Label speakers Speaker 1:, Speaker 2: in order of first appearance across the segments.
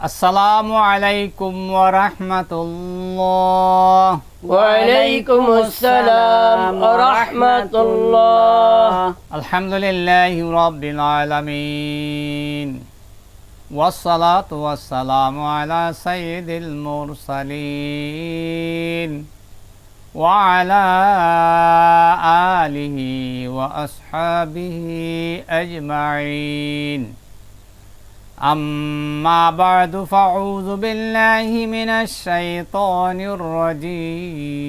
Speaker 1: আসসালামু আলাইকুম ওয়া রাহমাতুল্লাহ।
Speaker 2: ওয়া আলাইকুমুস সালাম ওয়া রাহমাতুল্লাহ।
Speaker 1: আলহামদুলিল্লাহি রাব্বিল আলামিন ওয়াসসালাতু ওয়াসসালামু আলা সাইয়্যিদিল মুরসালিন ওয়া আলা আলিহি ওয়া আসহাবিহি আজমাইন। أما بعد فأعوذ بالله من الشيطان الرجيم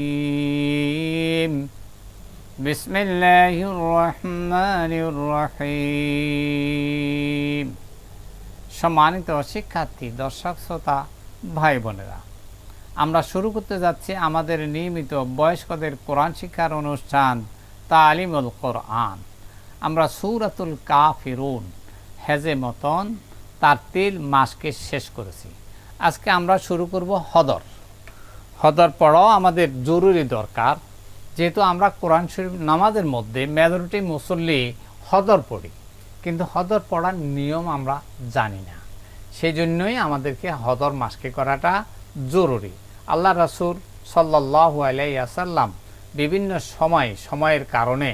Speaker 1: بسم الله الرحمن الرحيم। সম্মানিত শিক্ষার্থী, দর্শক শ্রোতা, ভাই বোনেরা, আমরা শুরু করতে যাচ্ছি আমাদের নিয়মিত বয়স্কদের কোরআন শিক্ষার অনুষ্ঠান তালিমুল কোরআন। আমরা সূরাতুল কাফিরুন হেজে মতন তারতিল মাসকে শেষ করেছি। আজকে আমরা শুরু করব হদর। হদর পড়াও আমাদের জরুরি দরকার, যেহেতু আমরা কোরআন শরীফ নামাজের মধ্যে মেজরিটি মুসল্লি হদর পড়ি, কিন্তু হদর পড়ার নিয়ম আমরা জানি না। সেই জন্যই আমাদেরকে হদর মাসকে করাটা জরুরি। আল্লাহ রাসূল সাল্লাল্লাহু আলাইহি ওয়াসাল্লাম বিভিন্ন সময়ের কারণে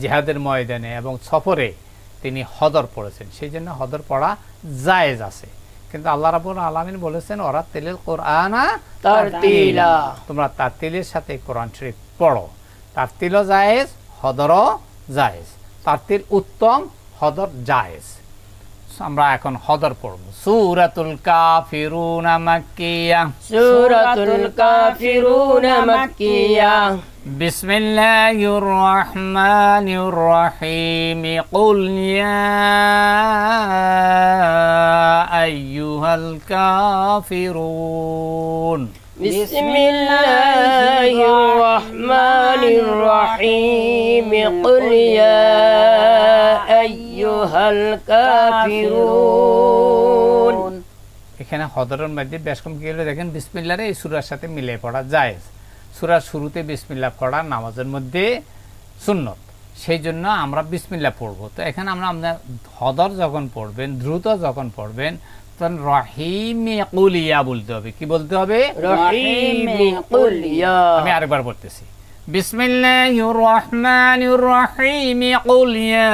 Speaker 1: জিহাদের ময়দানে এবং সফরে তিনি হদর পড়েছেন, সেই জন্য হদর পড়া জায়েজ আছে। কিন্তু আল্লাহ রাব্বুল আলামিন বলেছেন ওরা তেলিল কোরআনা
Speaker 2: তারতিলা,
Speaker 1: তোমরা তারতিলের সাথে কোরআন শরীফ পড়ো। তারতিলও জায়েজ, হদরও জায়েজ। তারতিল উত্তম, হদর জায়েজ। আমরা এখন হদর পড়ব। সূরাতুল কাফিরুন মাক্কিয়া।
Speaker 2: সূরাতুল কাফিরুন মাক্কিয়া।
Speaker 1: বিসমিল্লাহির রহমানির রহিম। কুল ইয়া আইয়ুহাল কাফিরুন।
Speaker 2: বিসমিল্লাহির রহমানির রহিম। কুল ইয়া আইয়ুহাল কাফিরুন।
Speaker 1: এখানে হদরের মধ্যে বেশ কম কি হলো দেখেন, বিসমিল্লাহ এই সূরার সাথে মিলে পড়া জায়েজ। সূরার শুরুতে বিসমিল্লাহ পড়া নামাজের মধ্যে সুন্নত, সেই জন্য আমরা বিসমিল্লাহ পড়ব। তো এখানে আমরা হদর যখন পড়বেন, দ্রুত যখন পড়বেন, তখন রহিমে কুল ইয়া বলতে হবে। কি বলতে হবে?
Speaker 2: রহিমে কুল ইয়া।
Speaker 1: আমি আরেকবার বলতেছি, বিসমিল্লাহির রহমানির রহিম। কুল ইয়া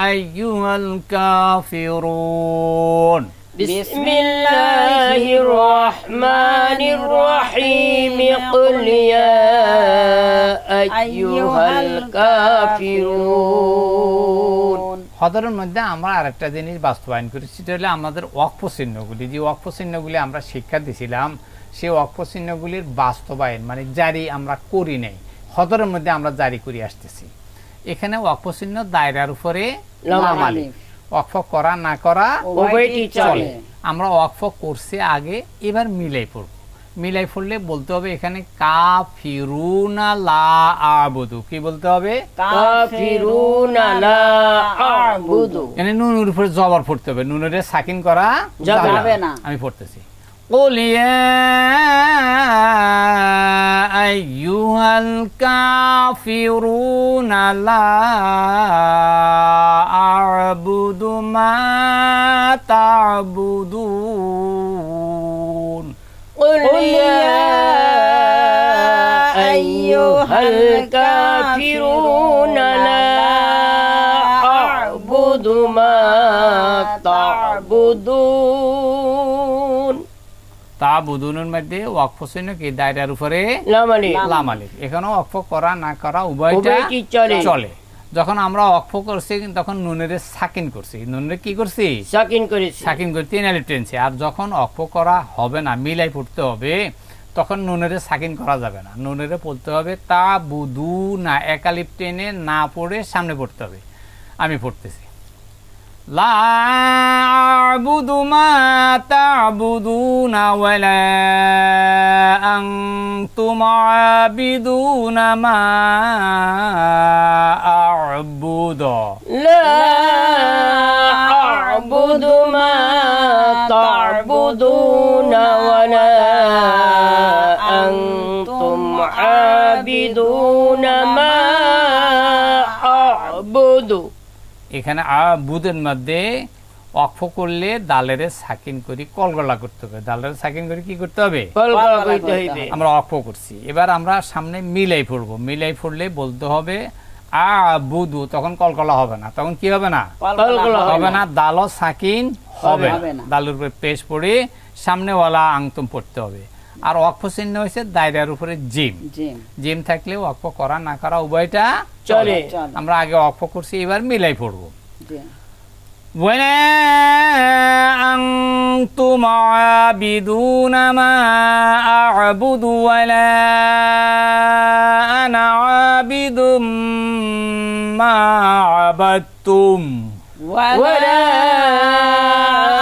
Speaker 1: আইয়ুহাল কাফিরুন।
Speaker 2: বিসমিল্লাহির রহমানির রহিম। কুল ইয়া আইয়ুহাল কাফিরুন।
Speaker 1: হদরের মধ্যে আমরা আরেকটা জিনিস বাস্তবায়ন করেছি, সেটা হলো আমাদের ওয়াকফ চিহ্নগুলি। যে ওয়াকফ চিহ্নগুলি আমরা শিক্ষা দিয়েছিলাম, সেই ওয়াকফ চিহ্নগুলির বাস্তবায়ন মানে জারি আমরা করি নাই, হদরের মধ্যে আমরা জারি করে আসতেছি। এখানে ওয়াকফ চিহ্ন দায়রার উপরে লাম আলিফ। ওয়াকফ করা না করা
Speaker 2: উভয়টি চলে।
Speaker 1: আমরা ওয়াকফ করছি আগে, এবার মিলাই পড়ব। মিলাই পড়লে বলতে হবে এখানে কাফিরুনা লা আবুদু। কি বলতে হবে?
Speaker 2: কাফিরুনা লা আবুদু।
Speaker 1: মানে নুনের উপরে জবর পড়তে হবে, নুনের সাকিন করা যাবে না। আমি পড়তেছি, কুল ইয়া আইয়ুহাল কাফিরুনা লা আ'বুদু মা তা'বুদুন।
Speaker 2: কুল ইয়া আইয়ুহাল কাফিরুনা লা আ'বুদু মা তা'বুদুন।
Speaker 1: তা'বুদুনের মধ্যে ওয়াকফ চিহ্ন কি দায়রার উপরে
Speaker 2: লাম আলিফ।
Speaker 1: লাম আলিফ। এখানেও ওয়াকফ করা না করা উভয়টি চলে। যখন আমরা ওয়াকফ করছি তখন নুনের সাকিন করছি। নুনের কি করছি?
Speaker 2: সাকিন করেছি।
Speaker 1: সাকিন করে 3 আলিফ টেনছি। আর যখন ওয়াকফ করা হবে না, মিলাই পড়তে হবে, তখন নুনের সাকিন করা যাবে না। নুনের পড়তে হবে তা'বুদুনা, 1 আলিফ টেনে না পড়ে সামনে পড়তে হবে। আমি পড়তেছি, লা আ'বুদু মা তা'বুদুনা ওয়ালা আনতুম আ'বিদুনা মা আ'বুদু।
Speaker 2: লা আ'বুদু মা তা'বুদুনা ওয়ালা আনতুম আ'বিদুনা মা আ'বুদু।
Speaker 1: এখানে আ'বুদের মধ্যে ওয়াকফ করলে দালের সাকিন করি কলগলা করতে হবে, দালের সাকিন করে কি করতে হবে,
Speaker 2: কলকলা করিতে হইবে।
Speaker 1: আমরা ওয়াকফ করছি। এবার আমরা সামনে মিলাই পড়বো, মিলাই পড়লে বলতে হবে আবুদু, তখন কলকলা হবে না, তখন কি হবে না,
Speaker 2: কলকলা
Speaker 1: হবে না, দাল সাকিন হবে
Speaker 3: হবে
Speaker 1: না,
Speaker 3: না।
Speaker 1: দালের উপরে পেশ পড়ে সামনে ওয়ালা আংতুম পড়তে হবে। আর ওয়াকফ চিহ্ন হয়েছে দায়রার উপরে জিম,
Speaker 3: জিম
Speaker 1: জিম থাকলে ওয়াকফ করা না করা উভয়টা
Speaker 2: চলে।
Speaker 3: চলে।
Speaker 1: আমরা আগে ওয়াকফ করছি, এবার মিলাই পড়বো।
Speaker 3: জি
Speaker 1: ولا أنتم عابدون ما أعبد ولا أنا عابد ما عبدتم
Speaker 2: ولا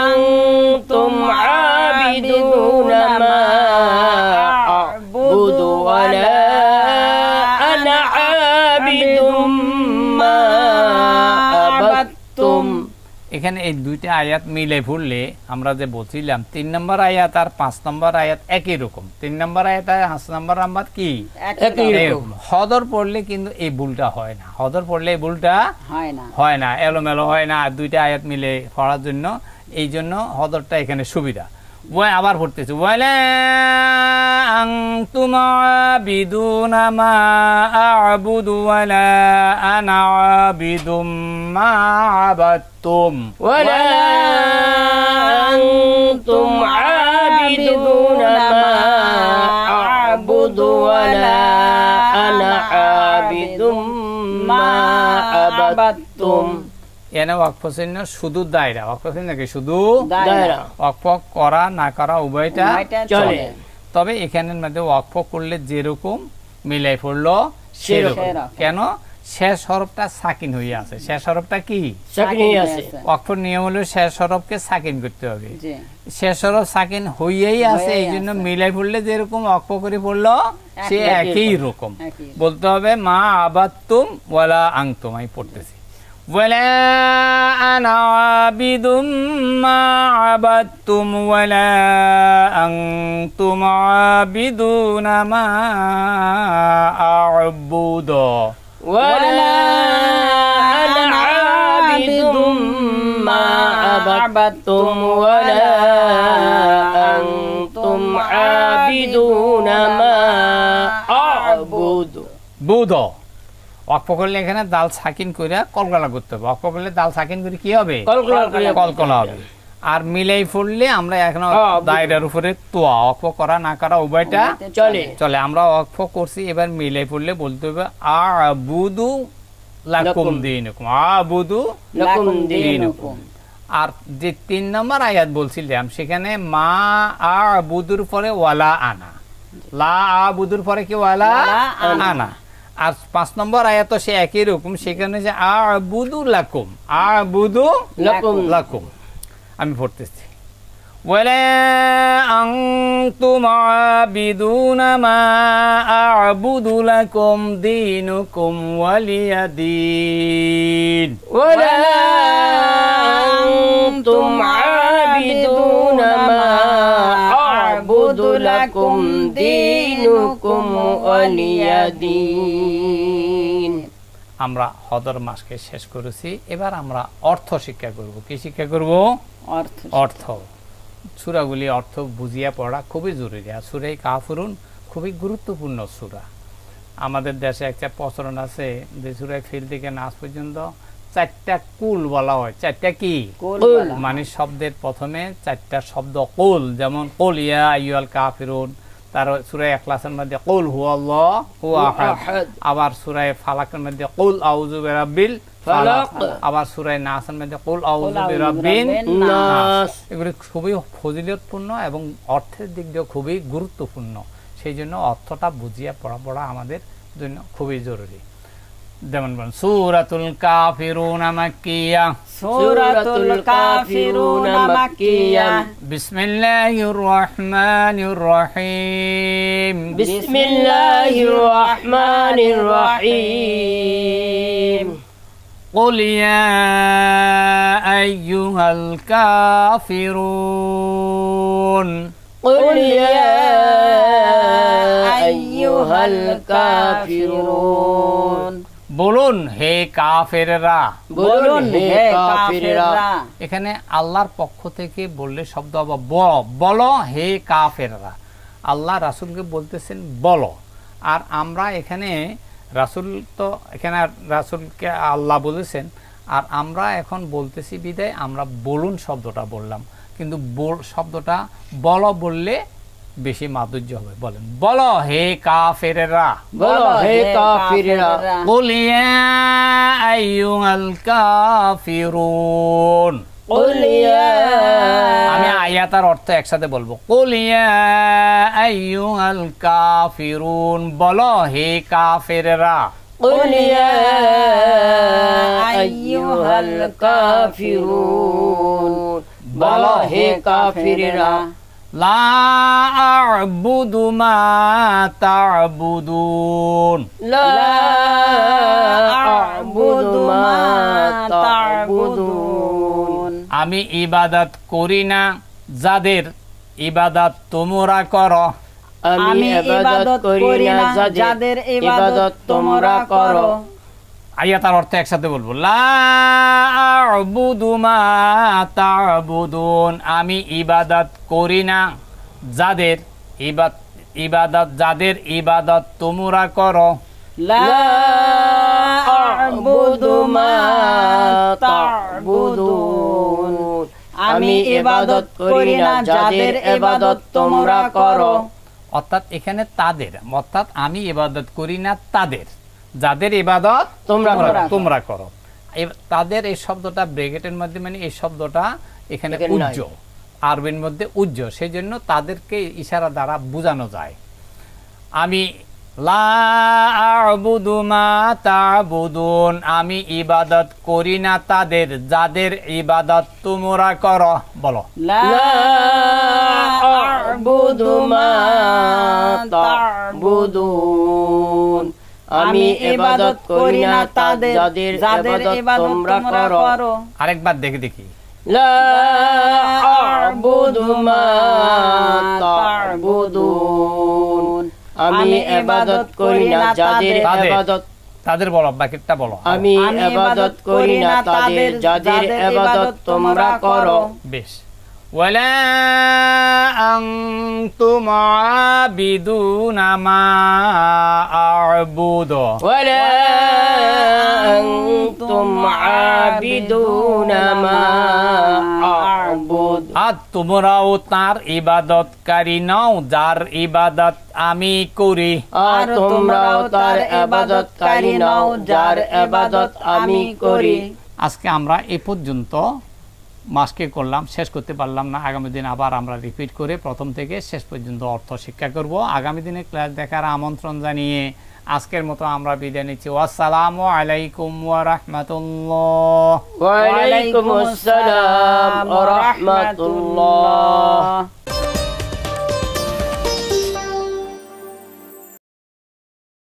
Speaker 2: أنتم عابدون ما أعبد ولا أنا عابد ما عبدتم।
Speaker 1: এখানে এই দুইটা আয়াত মিলে পড়লে আমরা যে বলছিলাম 3 নম্বর আয়াত আর 5 নম্বর আয়াত একই রকম। 3 নম্বর আয়াত আর 5 নম্বর আয়াত কি
Speaker 2: একই রকম।
Speaker 1: হদর পড়লে কিন্তু এই ভুলটা হয় না, হদর পড়লে এই ভুলটা হয় না, এলোমেলো হয় না দুইটা আয়াত মিলে পড়ার জন্য, এই জন্য হদরটা এখানে সুবিধা। আবার পড়তেছি ওয়ালা আনতুম আবিদুনা মা আ'বুদু ওয়ালা আনা আবিদুম মা আবাদতুম
Speaker 2: ولا أنتم عابدون ما أعبد ولا أنا عابد ما عبدتم।
Speaker 1: এনে ওয়াকফ চিহ্ন শুধু দায়রা, ওয়াকফ চিহ্ন কি শুধু
Speaker 2: দায়রা।
Speaker 1: ওয়াকফ করা না করা উভয়টা
Speaker 2: চলে।
Speaker 1: তবে এখানের মধ্যে ওয়াকফ করলে যেরকম মিলাই পড়লো সেরকম। কেন, শেষ হরফটা সাকিন হয়ে আছে, শেষ হরফটা কি
Speaker 2: চাকরি আছে।
Speaker 1: ওয়াকফের নিয়ম হলো শেষ হরফকে সাকিন করতে হবে,
Speaker 3: জি
Speaker 1: শেষ হরফ সাকিন হইয়াই আছে, এই জন্য মিলাই পড়লে যেরকম ওয়াকফ করে পড়লো সে একই রকম
Speaker 3: একই।
Speaker 1: বলতে হবে মা আবাদতুম ওয়ালা আনতুম। আমি পড়তেছি ওয়ালা আনা আবিদুম মা আবাদতুম ওয়ালা আনতুম আবিদুনা মা আ'বুদু
Speaker 2: ولا أنا عابد ما عبدتم ولا أنتم عابدون ما أعبد।
Speaker 1: বুদ ওয়াকফ করলে এখানে দাল সাকিন করে কলকলা করতে হবে, ওয়াকফ করলে দাল সাকিন করে কি হবে, কলকলা হবে। আর মিলাই পড়লে আমরা এখন দায়রার উপরে তোয়া, ওয়াকফ করা না করা উভয়টা
Speaker 2: চলে।
Speaker 1: চলে। আমরা ওয়াকফ করছি, এবার মিলাই পড়লে বলতে হবে আ'বুদু লাকুম দীনুকুম, আ'বুদু
Speaker 2: লাকুম
Speaker 1: দীনুকুম। আর যে 3 নম্বর আয়াত বলছিলাম সেখানে মা আ'বুদুর পরে ওয়ালা আনা, লা আ'বুদুর পরে কি ওয়ালা আনা। আর 5 নম্বর আয়াত তো সে একই রকম, সেখানে যে আ'বুদু লাকুম, আ'বুদু লাকুম। আমি পড়তেছি ওয়ালা আনতুম আবিদুনা মা আ'বুদু লাকুম দীনুকুম ওয়ালিয়া দীন
Speaker 2: ولا أنتم عابدون ما أعبد لكم دينكم ولي دين।
Speaker 1: আমরা হদর মাসকে শেষ করেছি, এবার আমরা অর্থ শিক্ষা করব। কি শিক্ষা করব,
Speaker 3: অর্থ
Speaker 1: অর্থ। সূরাগুলি অর্থ বুঝিয়া পড়া খুবই জরুরি। আর সূরা কাফিরুন খুবই গুরুত্বপূর্ণ সূরা। আমাদের দেশে একটা প্রচলন আছে যে সূরা ফিল থেকে নাস পর্যন্ত 4টা কুল বলা হয়। 4টা কি, মানে শব্দের প্রথমে 4টা শব্দ কুল, যেমন কুল ইয়া আইয়ুহাল কাফিরুন, তার সূরা ইখলাসের মধ্যে কুল হুয়াল্লাহু আহাদ, আবার সূরা ফালাকের মধ্যে কুল আউযু বিরাব্বিল ফালাক, আবার সূরা নাসের মধ্যে কুল আউযু বিরাব্বিন নাস। এগুলো খুবই ফজিলতপূর্ণ এবং অর্থের দিক দিয়ে খুবই গুরুত্বপূর্ণ, সেই জন্য অর্থটা বুঝিয়ে পড়া আমাদের জন্য খুবই জরুরি। যেমন বলেন সূরাতুল কাফিরুন মাক্কিয়া,
Speaker 3: সূরাতুল কাফিরুন মাক্কিয়া।
Speaker 1: বিসমিল্লাহির রহমানির রহিম,
Speaker 2: বিসমিল্লাহির রহমানির রহিম।
Speaker 1: قل يا أيها الكافرون
Speaker 2: قل يا أيها الكافرون
Speaker 1: বলুন হে কাফেররা,
Speaker 2: বলুন হে কাফিররা।
Speaker 1: এখানে আল্লাহর পক্ষ থেকে বললে শব্দ হবে বলো হে কাফেররা। আল্লাহ রাসূলকে বলতেছেন বলো, আর আমরা এখানে রাসূল তো এখানে রাসূলকে আল্লাহ বলেছেন, আর আমরা এখন বলতেছি বিদায় আমরা বলুন শব্দটা বললাম, কিন্তু শব্দটা বলো বললে বেশি মাধুর্য হবে। বলেন বলো হে কাফেররা,
Speaker 2: বলো হে কাফিররা।
Speaker 1: কুল ইয়া আইয়ুহাল কাফিরুন।
Speaker 2: কুল ইয়া,
Speaker 1: আমি আয়াতার অর্থ একসাথে বলবো। কুল ইয়া আইয়ুহাল কাফিরুন, বলো হে কাফেররা।
Speaker 2: কুল ইয়া আইয়ুহাল কাফিরুন, বলো হে কাফিররা।
Speaker 1: লা আ'বুদু মা তা'বুদুন,
Speaker 2: লা আ'বুদু মা তা'বুদুন,
Speaker 1: আমি ইবাদত করি না যাদের ইবাদত তোমরা করো।
Speaker 2: আমি ইবাদত করি না যাদের ইবাদত তোমরা করো।
Speaker 1: আয়াতার অর্থ একসাথে বলবো। লা আ'বুদু মা তা'বুদুন, আমি ইবাদত করি না যাদের ইবাদত তোমরা করো।
Speaker 2: লা আ'বুদু মা তা'বুদুন, আমি ইবাদত করি না যাদের ইবাদত তোমরা করো।
Speaker 1: অর্থাৎ এখানে তাদের, অর্থাৎ আমি ইবাদত করি না তাদের, যাদের ইবাদত তোমরা করো। তাদের এই শব্দটা ব্র্যাকেটের মধ্যে, মানে এই শব্দটা এখানে উজ্জ, আরবির মধ্যে উজ্জ, সেই জন্য তাদেরকে ইশারা দ্বারা বোঝানো যায়। আমি লা আ'বুদু মা তা'বুদুন, আমি ইবাদত করি না তাদের যাদের ইবাদত তোমরা করো। বলো
Speaker 2: লা আ'বুদু মা তা'বুদুন, আমি ইবাদত করি না তাদের যাদের ইবাদত তোমরা করো।
Speaker 1: আরেকবার দেখি।
Speaker 2: লা আ'বুদু মা তা'বুদুন, আমি ইবাদত করি না যাদের ইবাদত,
Speaker 1: তাদের বলো, বাকিটা বলো।
Speaker 2: আমি ইবাদত করি না তাদের যাদের ইবাদত তোমরা করো।
Speaker 1: বেশ। ওয়ালা আনতুম আবিদুনা মা আ'বুদু,
Speaker 2: ওয়ালা আনতুম আবিদুনা মা আ'বুদ,
Speaker 1: আর তোমরাও তার ইবাদতকারী নও যার ইবাদত আমি করি।
Speaker 2: আর তোমরাও তার ইবাদতকারী নও যার ইবাদত আমি করি।
Speaker 1: আজকে আমরা এই পর্যন্ত মাসকে করলাম, শেষ করতে পারলাম না। আগামী দিন আবার আমরা রিপিট করে প্রথম থেকে শেষ পর্যন্ত অর্থ শিক্ষা করব। আগামী দিনে ক্লাস দেখার আমন্ত্রণ জানিয়ে আজকের মতো আমরা বিদায় নিচ্ছি। আসসালামু আলাইকুম ওয়া রাহমাতুল্লাহ।
Speaker 2: ওয়া আলাইকুম আসসালাম ওয়া রাহমাতুল্লাহ।